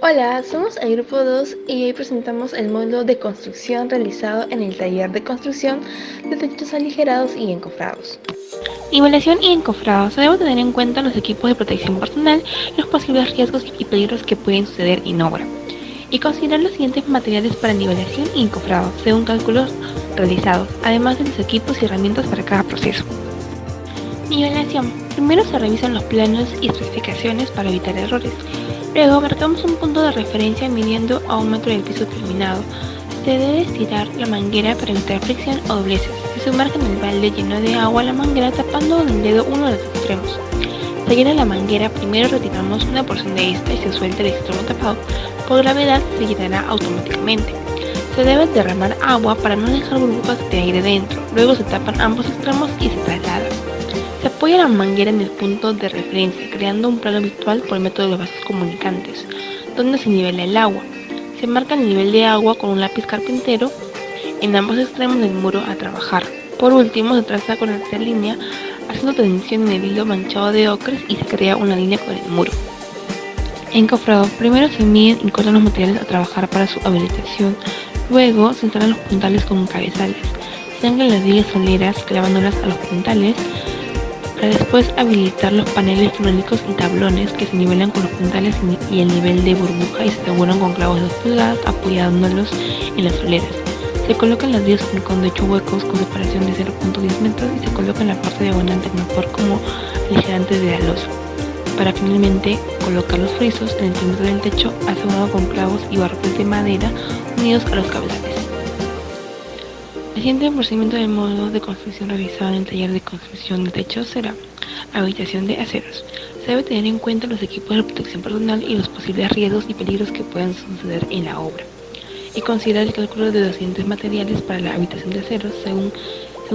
Hola, somos el grupo 2 y hoy presentamos el módulo de construcción realizado en el taller de construcción de techos aligerados y encofrados. Nivelación y encofrado. Se debe tener en cuenta los equipos de protección personal, los posibles riesgos y peligros que pueden suceder en obra. Y considerar los siguientes materiales para nivelación y encofrado, según cálculos realizados, además de los equipos y herramientas para cada proceso. Nivelación. Primero se revisan los planos y especificaciones para evitar errores. Luego marcamos un punto de referencia midiendo a 1 metro del piso terminado. Se debe estirar la manguera para evitar fricción o dobleces. Se sumerge en el balde lleno de agua la manguera tapando con el dedo uno de los extremos. Se llena la manguera, primero retiramos una porción de esta y se suelta el extremo tapado. Por gravedad se llenará automáticamente. Se debe derramar agua para no dejar burbujas de aire dentro. Luego se tapan ambos extremos y se traslada. Se apoya la manguera en el punto de referencia, creando un plano virtual por el método de los vasos comunicantes, donde se nivela el agua. Se marca el nivel de agua con un lápiz carpintero en ambos extremos del muro a trabajar. Por último, se traza con la tercera línea, haciendo tensión en el hilo manchado de ocres y se crea una línea con el muro. Encofrado. Primero se miden y cortan los materiales a trabajar para su habilitación. Luego se instalan los puntales con cabezales. Se anclan las vigas soleras clavándolas a los puntales, para después habilitar los paneles fenólicos y tablones que se nivelan con los puntales y el nivel de burbuja y se aseguran con clavos de 2 pulgadas apoyándolos en las soleras. Se colocan las vigas con 8 huecos con separación de 0.10 metros y se coloca en la parte diagonal del motor como aligerante de la losa, para finalmente colocar los frisos en el perímetro del techo asegurado con clavos y barrotes de madera unidos a los cabezales. El siguiente procedimiento del módulo de construcción realizado en el taller de construcción de techos será habilitación de aceros. Se debe tener en cuenta los equipos de protección personal y los posibles riesgos y peligros que puedan suceder en la obra, y considerar el cálculo de los siguientes materiales para la habilitación de aceros según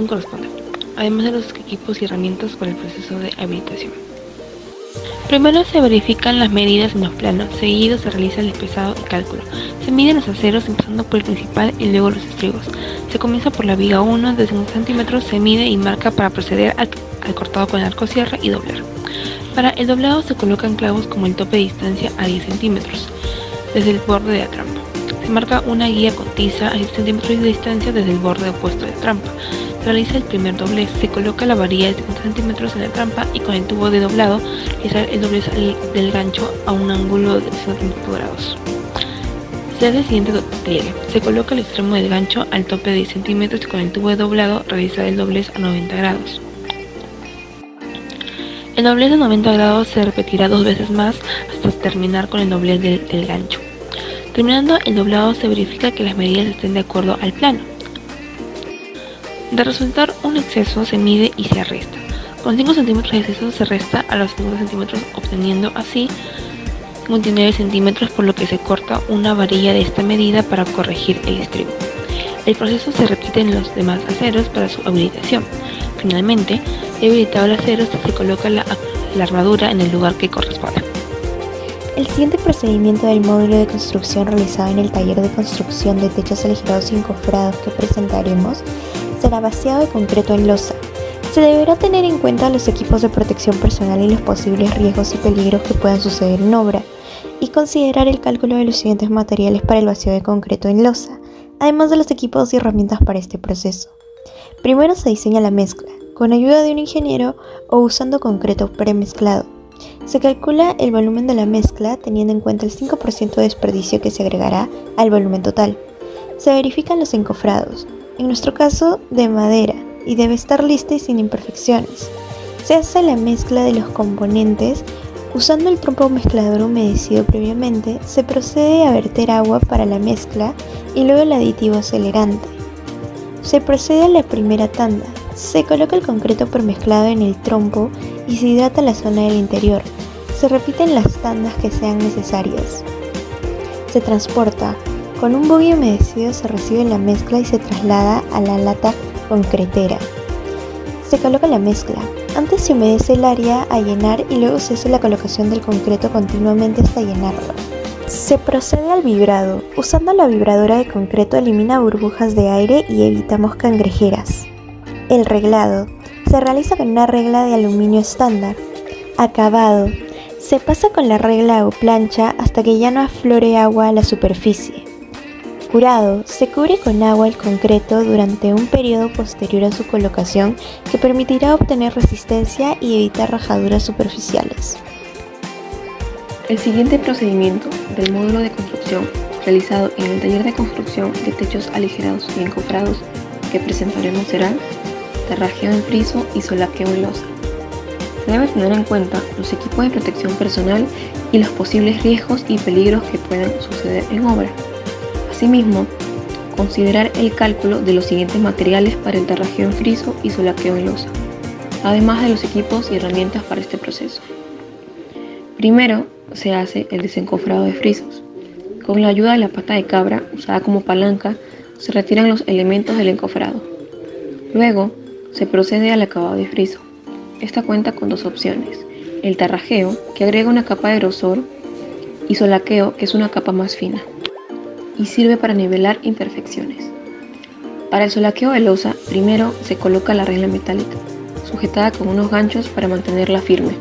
corresponda, además de los equipos y herramientas para el proceso de habilitación. Primero se verifican las medidas en los planos, seguido se realiza el despesado y cálculo. Se miden los aceros empezando por el principal y luego los estribos. Se comienza por la viga 1 de 5 centímetros, se mide y marca para proceder al cortado con el arco cierre y doblar. Para el doblado se colocan clavos como el tope de distancia a 10 centímetros desde el borde de la trampa. Se marca una guía con tiza a 10 centímetros de distancia desde el borde opuesto de la trampa. Se realiza el primer doblez, se coloca la varilla de 50 centímetros en la trampa y con el tubo de doblado realizar el doblez del gancho a un ángulo de 130 grados. Se hace el siguiente pliegue. Se coloca el extremo del gancho al tope de 10 centímetros y con el tubo de doblado realizar el doblez a 90 grados. El doblez de 90 grados se repetirá 2 veces más hasta terminar con el doblez del gancho. Terminando el doblado se verifica que las medidas estén de acuerdo al plano. De resultar un exceso se mide y se resta. Con 5 centímetros de exceso se resta a los 50 centímetros, obteniendo así 59 centímetros, por lo que se corta una varilla de esta medida para corregir el estribo. El proceso se repite en los demás aceros para su habilitación. Finalmente, habilitado el acero, se coloca la armadura en el lugar que corresponde. El siguiente procedimiento del módulo de construcción realizado en el taller de construcción de techos aligerados y encofrados que presentaremos será vaciado de concreto en losa. Se deberá tener en cuenta los equipos de protección personal y los posibles riesgos y peligros que puedan suceder en obra, y considerar el cálculo de los siguientes materiales para el vacío de concreto en losa, además de los equipos y herramientas para este proceso. Primero se diseña la mezcla, con ayuda de un ingeniero o usando concreto premezclado. Se calcula el volumen de la mezcla teniendo en cuenta el 5% de desperdicio que se agregará al volumen total. Se verifican los encofrados, en nuestro caso de madera, y debe estar lista y sin imperfecciones. Se hace la mezcla de los componentes usando el trompo mezclador humedecido previamente. Se procede a verter agua para la mezcla y luego el aditivo acelerante. Se procede a la primera tanda. Se coloca el concreto premezclado en el trompo y se hidrata la zona del interior. Se repiten las tandas que sean necesarias. Se transporta. Con un buggy humedecido se recibe la mezcla y se traslada a la lata concretera. Se coloca la mezcla. Antes se humedece el área a llenar y luego se hace la colocación del concreto continuamente hasta llenarlo. Se procede al vibrado. Usando la vibradora de concreto elimina burbujas de aire y evitamos cangrejeras. El reglado. Se realiza con una regla de aluminio estándar. Acabado. Se pasa con la regla o plancha hasta que ya no aflore agua a la superficie. Curado, se cubre con agua el concreto durante un periodo posterior a su colocación que permitirá obtener resistencia y evitar rajaduras superficiales. El siguiente procedimiento del módulo de construcción realizado en el taller de construcción de techos aligerados y encofrados que presentaremos será tarrajeo en friso y solaqueo en losa. Se debe tener en cuenta los equipos de protección personal y los posibles riesgos y peligros que puedan suceder en obra. Asimismo, considerar el cálculo de los siguientes materiales para el tarrajeo en friso y solaqueo en losa, además de los equipos y herramientas para este proceso. Primero, se hace el desencofrado de frisos. Con la ayuda de la pata de cabra, usada como palanca, se retiran los elementos del encofrado. Luego, se procede al acabado de friso. Esta cuenta con dos opciones: el tarrajeo, que agrega una capa de grosor, y solaqueo, que es una capa más fina, y sirve para nivelar imperfecciones. Para el solaqueo de losa, primero se coloca la regla metálica, sujetada con unos ganchos para mantenerla firme.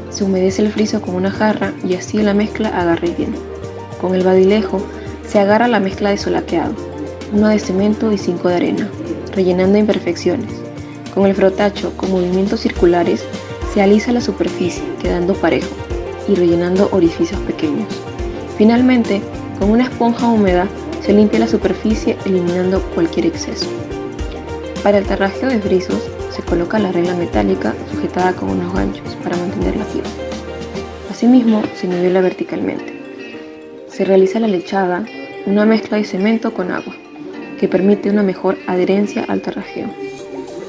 Se humedece el friso con una jarra y así la mezcla agarre bien. Con el badilejo se agarra la mezcla de solaqueado, 1 de cemento y 5 de arena, rellenando imperfecciones. Con el frotacho con movimientos circulares se alisa la superficie, quedando parejo y rellenando orificios pequeños. Finalmente, con una esponja húmeda se limpia la superficie eliminando cualquier exceso. Para el tarrajeo de frisos se coloca la regla metálica sujetada con unos ganchos para mantenerla firme. Asimismo, se nivela verticalmente. Se realiza la lechada, una mezcla de cemento con agua, que permite una mejor adherencia al tarrajeo.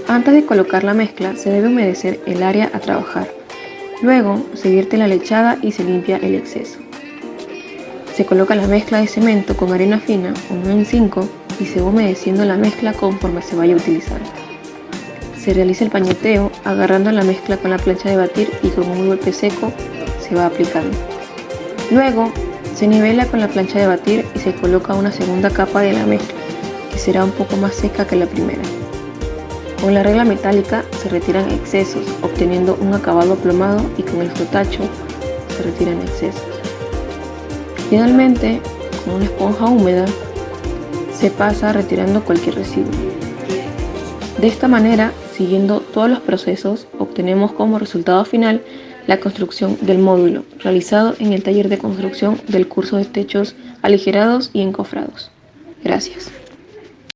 Antes de colocar la mezcla, se debe humedecer el área a trabajar. Luego, se vierte la lechada y se limpia el exceso. Se coloca la mezcla de cemento con arena fina, 1 en 5, y se va humedeciendo la mezcla conforme se vaya utilizando. Se realiza el pañeteo agarrando la mezcla con la plancha de batir y con un golpe seco se va aplicando. Luego, se nivela con la plancha de batir y se coloca una segunda capa de la mezcla, que será un poco más seca que la primera. Con la regla metálica se retiran excesos, obteniendo un acabado aplomado, y con el frotacho se retiran excesos. Finalmente, con una esponja húmeda se pasa retirando cualquier residuo. De esta manera, siguiendo todos los procesos, obtenemos como resultado final la construcción del módulo realizado en el taller de construcción del curso de techos aligerados y encofrados. Gracias.